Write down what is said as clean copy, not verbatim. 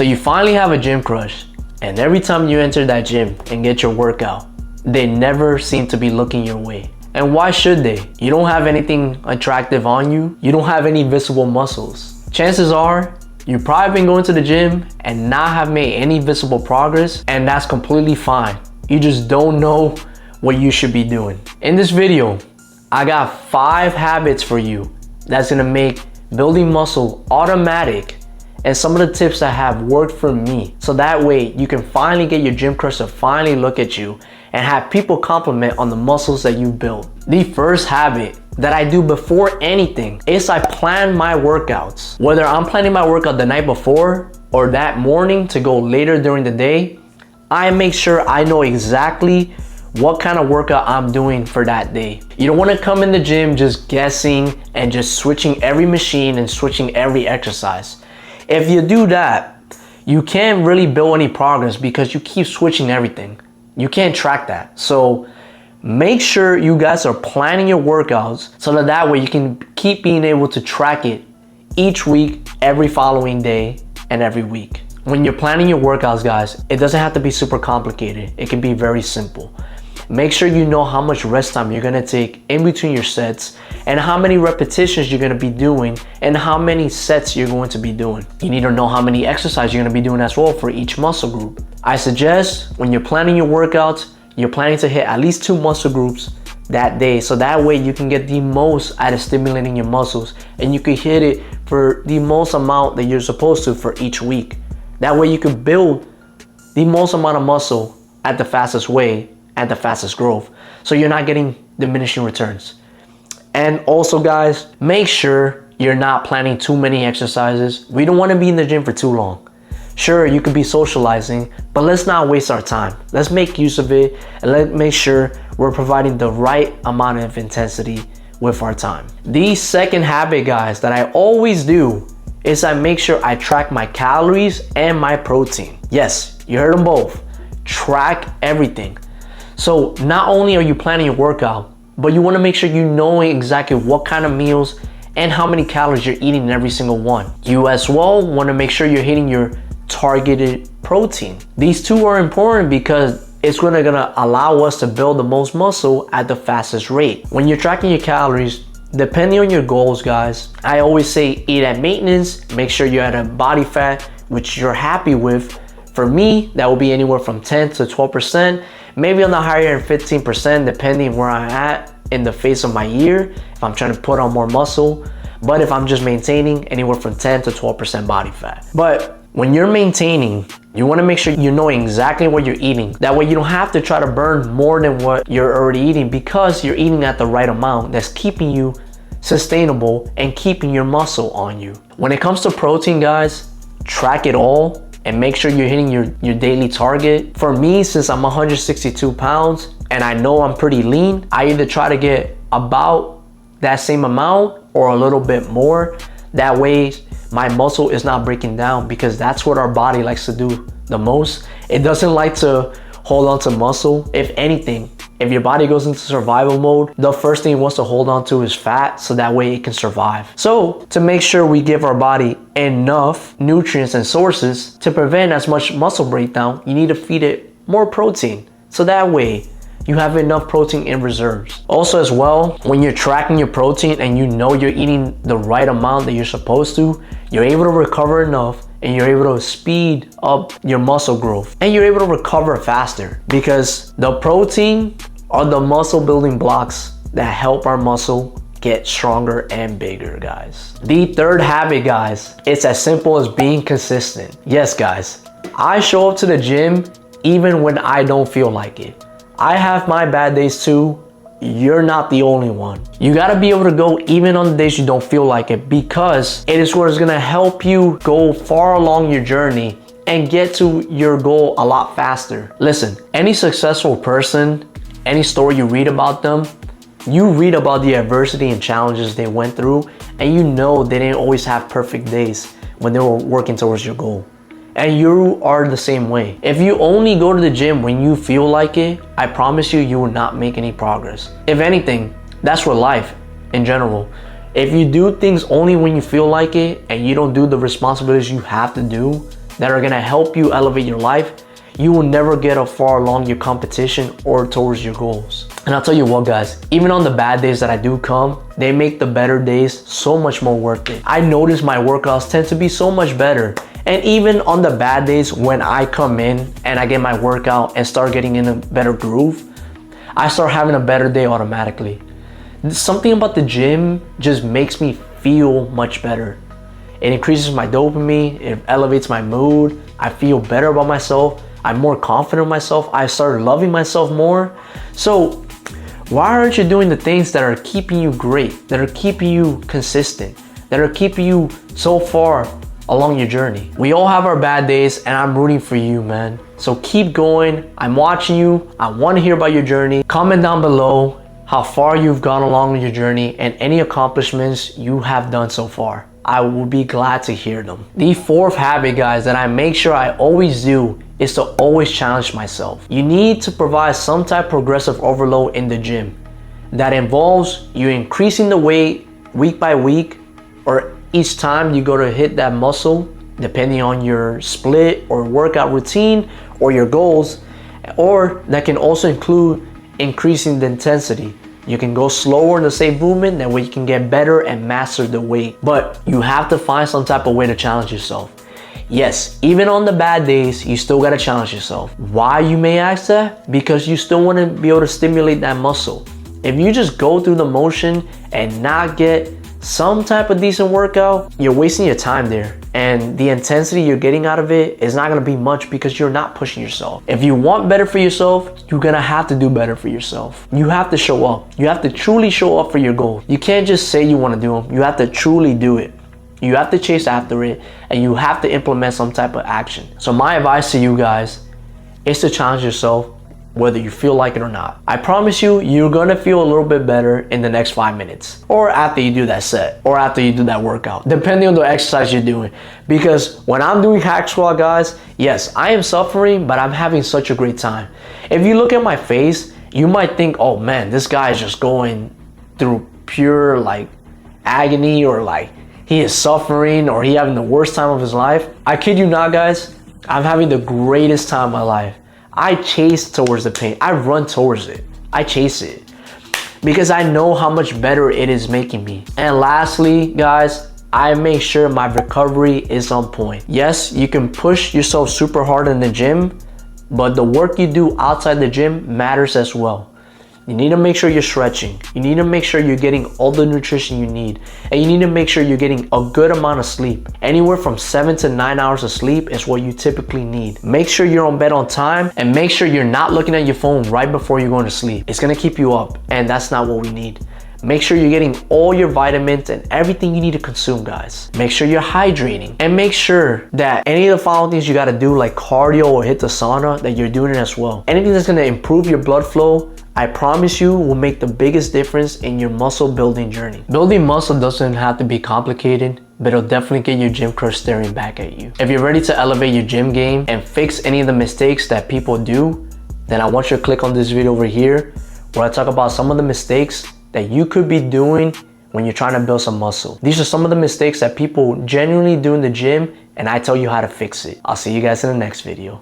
So you finally have a gym crush, and every time you enter that gym and get your workout, they never seem to be looking your way. And why should they? You don't have anything attractive on you. You don't have any visible muscles. Chances are you've probably been going to the gym and not have made any visible progress, and that's completely fine. You just don't know what you should be doing. In this video, I got 5 habits for you that's gonna make building muscle automatic, and some of the tips that have worked for me. So that way you can finally get your gym crush to finally look at you and have people compliment on the muscles that you built. The first habit that I do before anything is I plan my workouts. Whether I'm planning my workout the night before or that morning to go later during the day, I make sure I know exactly what kind of workout I'm doing for that day. You don't want to come in the gym just guessing and just switching every machine and switching every exercise. If you do that, you can't really build any progress because you keep switching everything. You can't track that. So make sure you guys are planning your workouts so that way you can keep being able to track it each week, every following day, and every week. When you're planning your workouts, guys, it doesn't have to be super complicated. It can be very simple. Make sure you know how much rest time you're gonna take in between your sets and how many repetitions you're gonna be doing and how many sets you're going to be doing. You need to know how many exercises you're gonna be doing as well for each muscle group. I suggest when you're planning your workouts, you're planning to hit at least 2 muscle groups that day, so that way you can get the most out of stimulating your muscles and you can hit it for the most amount that you're supposed to for each week. That way you can build the most amount of muscle at the fastest way, at the fastest growth, so you're not getting diminishing returns. And also, guys, make sure you're not planning too many exercises. We don't want to be in the gym for too long. Sure, you could be socializing, but let's not waste our time. Let's make use of it and let's make sure we're providing the right amount of intensity with our time. The second habit, guys, that I always do is I make sure I track my calories and my protein. Yes, you heard them both. Track everything. So not only are you planning your workout, but you want to make sure you know exactly what kind of meals and how many calories you're eating in every single one. You as well want to make sure you're hitting your targeted protein. These two are important because it's gonna allow us to build the most muscle at the fastest rate. When you're tracking your calories, depending on your goals, guys, I always say eat at maintenance, make sure you're at a body fat which you're happy with. For me, that will be anywhere from 10 to 12%, maybe on the higher end 15%, depending where I'm at in the phase of my year, if I'm trying to put on more muscle. But if I'm just maintaining, anywhere from 10 to 12% body fat. But when you're maintaining, you want to make sure you know exactly what you're eating. That way you don't have to try to burn more than what you're already eating, because you're eating at the right amount that's keeping you sustainable and keeping your muscle on you. When it comes to protein, guys, track it all and make sure you're hitting your daily target. For me, since I'm 162 pounds and I know I'm pretty lean, I either try to get about that same amount or a little bit more. That way my muscle is not breaking down, because that's what our body likes to do the most. It doesn't like to hold on to muscle. If anything, if your body goes into survival mode, the first thing it wants to hold on to is fat, so that way it can survive. So to make sure we give our body enough nutrients and sources to prevent as much muscle breakdown, you need to feed it more protein, so that way you have enough protein in reserves. Also as well, when you're tracking your protein and you know you're eating the right amount that you're supposed to, you're able to recover enough and you're able to speed up your muscle growth and you're able to recover faster, because the protein are the muscle building blocks that help our muscle get stronger and bigger, guys. The third habit, guys, it's as simple as being consistent. Yes, guys, I show up to the gym even when I don't feel like it. I have my bad days too. You're not the only one. You gotta be able to go even on the days you don't feel like it, because it is what is gonna help you go far along your journey and get to your goal a lot faster. Listen, any successful person, any story you read about them, you read about the adversity and challenges they went through, and you know they didn't always have perfect days when they were working towards your goal. And you are the same way. If you only go to the gym when you feel like it, I promise you, you will not make any progress. If anything, that's for life in general. If you do things only when you feel like it and you don't do the responsibilities you have to do, that are gonna help you elevate your life, you will never get far along your competition or towards your goals. And I'll tell you what, guys, even on the bad days that I do come, they make the better days so much more worth it. I notice my workouts tend to be so much better. And even on the bad days when I come in and I get my workout and start getting in a better groove, I start having a better day automatically. Something about the gym just makes me feel much better. It increases my dopamine, it elevates my mood, I feel better about myself, I'm more confident in myself, I started loving myself more. So why aren't you doing the things that are keeping you great, that are keeping you consistent, that are keeping you so far along your journey? We all have our bad days, and I'm rooting for you, man. So keep going. I'm watching you. I want to hear about your journey. Comment down below how far you've gone along your journey and any accomplishments you have done so far. I will be glad to hear them. The fourth habit, guys, that I make sure I always do is to always challenge myself. You need to provide some type of progressive overload in the gym that involves you increasing the weight week by week, or each time you go to hit that muscle, depending on your split or workout routine or your goals. Or that can also include increasing the intensity. You can go slower in the same movement, that way you can get better and master the weight. But you have to find some type of way to challenge yourself. Yes, even on the bad days, you still gotta challenge yourself. Why, you may ask that? Because you still wanna be able to stimulate that muscle. If you just go through the motion and not get some type of decent workout, you're wasting your time there. And the intensity you're getting out of it is not gonna be much because you're not pushing yourself. If you want better for yourself, you're gonna have to do better for yourself. You have to show up. You have to truly show up for your goals. You can't just say you wanna do them. You have to truly do it. You have to chase after it, and you have to implement some type of action. So my advice to you guys is to challenge yourself, whether you feel like it or not. I promise you, you're gonna feel a little bit better in the next 5 minutes, or after you do that set, or after you do that workout, depending on the exercise you're doing. Because when I'm doing hack squat, guys, yes, I am suffering, but I'm having such a great time. If you look at my face, you might think, oh man, this guy is just going through pure like agony, or like he is suffering, or he having the worst time of his life. I kid you not, guys, I'm having the greatest time of my life. I chase towards the pain. I run towards it. I chase it because I know how much better it is making me. And lastly, guys, I make sure my recovery is on point. Yes, you can push yourself super hard in the gym, but the work you do outside the gym matters as well. You need to make sure you're stretching. You need to make sure you're getting all the nutrition you need. And you need to make sure you're getting a good amount of sleep. Anywhere from 7 to 9 hours of sleep is what you typically need. Make sure you're on bed on time, and make sure you're not looking at your phone right before you're going to sleep. It's gonna keep you up, and that's not what we need. Make sure you're getting all your vitamins and everything you need to consume, guys. Make sure you're hydrating, and make sure that any of the following things you gotta do, like cardio or hit the sauna, that you're doing it as well. Anything that's gonna improve your blood flow, I promise you, will make the biggest difference in your muscle building journey. Building muscle doesn't have to be complicated, but it'll definitely get your gym crush staring back at you. If you're ready to elevate your gym game and fix any of the mistakes that people do, then I want you to click on this video over here, where I talk about some of the mistakes that you could be doing when you're trying to build some muscle. These are some of the mistakes that people genuinely do in the gym, and I tell you how to fix it. I'll see you guys in the next video.